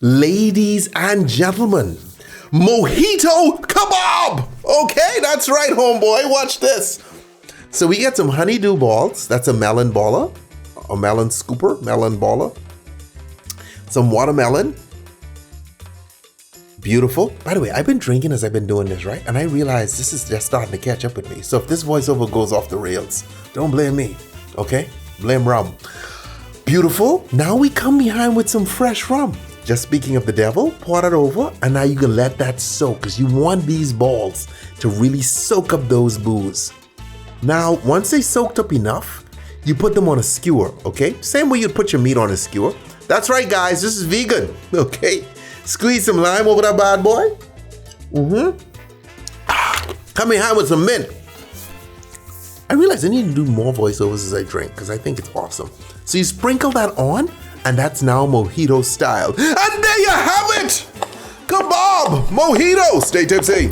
Ladies and gentlemen, Mojito Kebab! Okay, that's right, homeboy. Watch this. So we get some honeydew balls. That's a melon baller, a melon scooper, melon baller. Some watermelon. Beautiful. By the way, I've been drinking as I've been doing this, right? And I realize this is just starting to catch up with me. So if this voiceover goes off the rails, don't blame me, okay? Blame rum. Beautiful. Now we come behind with some fresh rum. Just speaking of the devil, pour that over, and now you can let that soak because you want these balls to really soak up those booze. Now, once they soaked up enough, you put them on a skewer, okay? Same way you'd put your meat on a skewer. That's right, guys, this is vegan, okay? Squeeze some lime over that bad boy. Come behind with some mint. I realize I need to do more voiceovers as I drink because I think it's awesome. So you sprinkle that on, and that's now mojito style. And there you have it! Kebab! Mojito! Stay tipsy.